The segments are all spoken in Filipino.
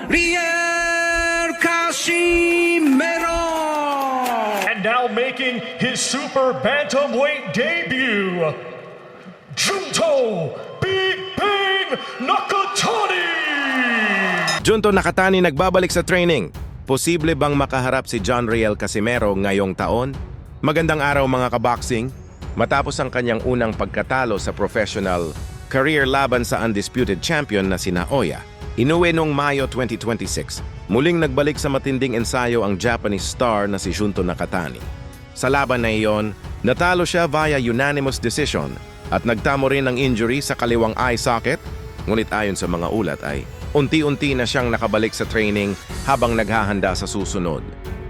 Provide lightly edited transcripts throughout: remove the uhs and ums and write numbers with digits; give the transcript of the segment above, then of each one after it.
Riel Casimero. And now making his super bantamweight debut, Junto Big Bang Nakatani! Junto Nakatani nagbabalik sa training. Posible bang makaharap si John Riel Casimero ngayong taon? Magandang araw mga kaboxing. Matapos ang kanyang unang pagkatalo sa professional career laban sa undisputed champion na si Naoya, inuwi noong Mayo 2026. Muling nagbalik sa matinding ensayo ang Japanese star na si Junto Nakatani. Sa laban na iyon, natalo siya via unanimous decision at nagtamo rin ng injury sa kaliwang eye socket, ngunit ayon sa mga ulat ay unti-unti na siyang nakabalik sa training habang naghahanda sa susunod.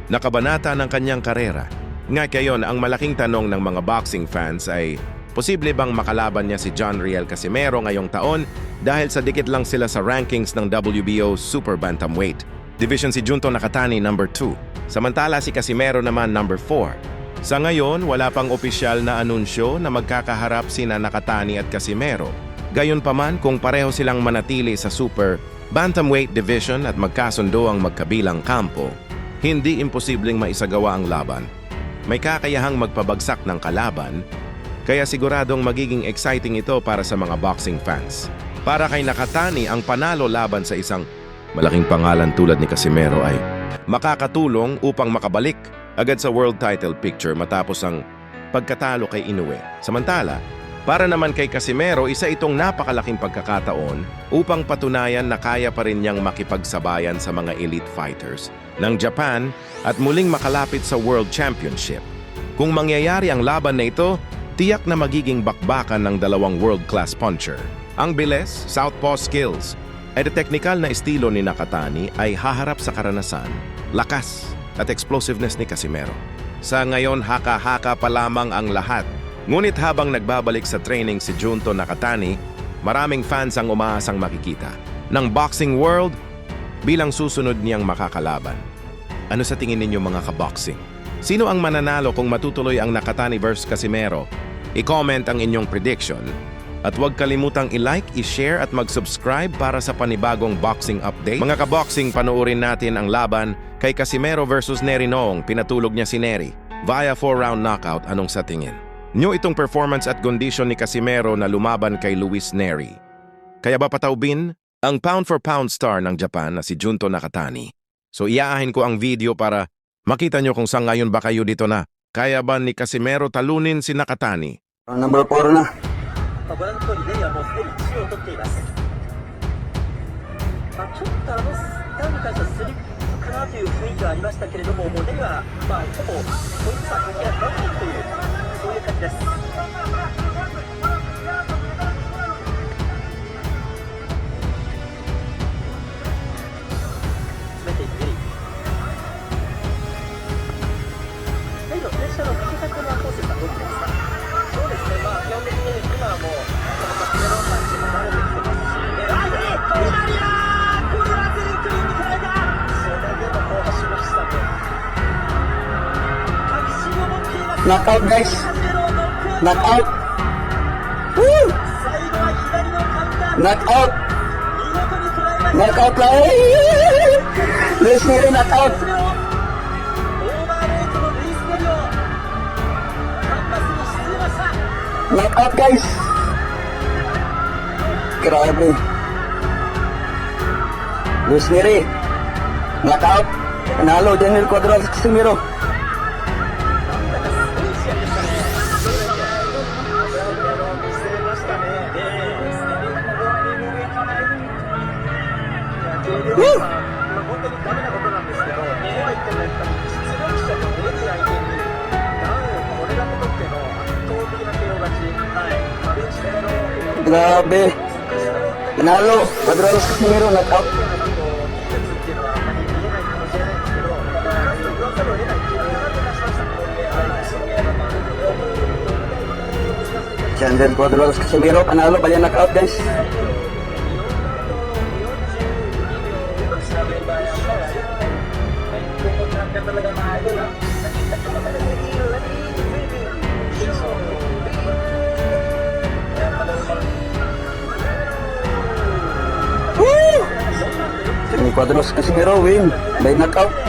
Nakabanata ng kanyang karera. Nga kayon, ang malaking tanong ng mga boxing fans ay, posible bang makalaban niya si John Riel Casimero ngayong taon dahil sa dikit lang sila sa rankings ng WBO Super Bantamweight? Division si Junto Nakatani number 2, samantala si Casimero naman number 4. Sa ngayon, wala pang opisyal na anunsyo na magkakaharap sina Nakatani at Casimero. Gayunpaman, kung pareho silang manatili sa Super Bantamweight Division at magkasundo ang magkabilang kampo, hindi imposibleng maisagawa ang laban. May kakayahang magpabagsak ng kalaban, kaya siguradong magiging exciting ito para sa mga boxing fans. Para kay Nakatani, ang panalo laban sa isang malaking pangalan tulad ni Casimero ay makakatulong upang makabalik agad sa world title picture matapos ang pagkatalo kay Inoue. Samantala, para naman kay Casimero, isa itong napakalaking pagkakataon upang patunayan na kaya pa rin niyang makipagsabayan sa mga elite fighters ng Japan at muling makalapit sa World Championship. Kung mangyayari ang laban na ito, tiyak na magiging bakbakan ng dalawang world-class puncher. Ang bilis, southpaw skills, at teknikal na estilo ni Nakatani ay haharap sa karanasan, lakas at explosiveness ni Casimero. Sa ngayon, haka-haka pa lamang ang lahat. Ngunit habang nagbabalik sa training si Junto Nakatani, maraming fans ang umaasang makikita ng boxing world bilang susunod niyang makakalaban. Ano sa tingin ninyo mga kaboxing? Sino ang mananalo kung matutuloy ang Nakatani vs Casimero? I-comment ang inyong prediction. At huwag kalimutang i-like, i-share at mag-subscribe para sa panibagong boxing update. Mga kaboxing, panoorin natin ang laban kay Casimero vs Nery noong pinatulog niya si Nery via 4-round knockout. Anong sa tingin nyo itong performance at kondisyon ni Casimero na lumaban kay Luis Nery? Kaya ba pataubin ang pound-for-pound star ng Japan na si Junto Nakatani? So iaahin ko ang video para makita nyo kung saan ngayon ba kayo dito na. Kaya ba ni Casimero talunin si Nakatani? Number 4 な。 ご覧の通りレイはもうすでに1を取っています。ちょっとダウンに関してはスリップかなという雰囲気はありましたけれども、もうレイはほぼそういった関係はないというそういう感じです。詰めていくレイ。レイのプレッシャーのかけ方はコーセさんどう見ますか？そうですね、基本的に今はもうこのメロンパンチも慣れてきてますし、これは全クリーンに捉えた。それでもこう走りましたね。確信を持っています。ノックアウトです。ノックアウト。最後は左のカウンター。ノックアウト。見事に捉えました。ノックアウト。ルイスネルノックアウト。オーバーレイトのルイスネルをカンパスに沈めました。Knockout guys. Grabe. Luis Nery. Knockout. Panalo Daniel Cuadras Casimero. Woo! 本当にダメなことなんですけど、そうは言ってもやっぱり実力者と見れない相手にダウンをこれだけ取っての圧倒的な KO 勝ち。ベンチでGrabe. Panalo Cuadras Casimero knockout. っていうのはあまり見えないかもしれないんですけど、言わざるを得ないっていうのが出しましたので、Daniel Cuadras Casimero panalo kaya knockout guys. Cuadros Casimero win by knockout.